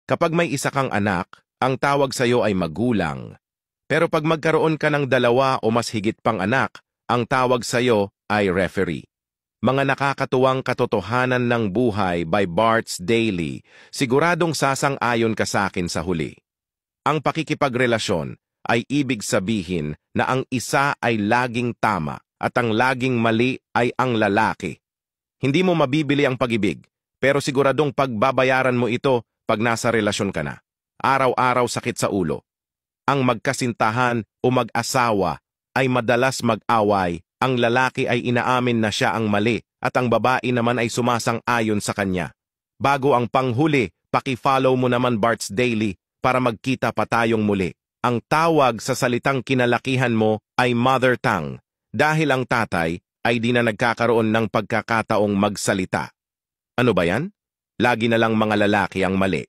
Kapag may isa kang anak, ang tawag sa'yo ay magulang. Pero pag magkaroon ka ng dalawa o mas higit pang anak, ang tawag sa'yo ay referee. Mga nakakatuwang katotohanan ng buhay by Bart's Daily, siguradong sasang-ayon ka sa akin sa huli. Ang pakikipagrelasyon ay ibig sabihin na ang isa ay laging tama at ang laging mali ay ang lalaki. Hindi mo mabibili ang pag-ibig, pero siguradong pagbabayaran mo ito pag nasa relasyon ka na. Araw-araw sakit sa ulo. Ang magkasintahan o mag-asawa ay madalas mag-away. Ang lalaki ay inaamin na siya ang mali at ang babae naman ay sumasang-ayon sa kanya. Bago ang panghuli, paki-follow mo naman Bart's Daily para magkita pa tayong muli. Ang tawag sa salitang kinalakihan mo ay mother tongue dahil ang tatay ay di na nagkakaroon ng pagkakataong magsalita. Ano ba yan? Lagi na lang mga lalaki ang mali.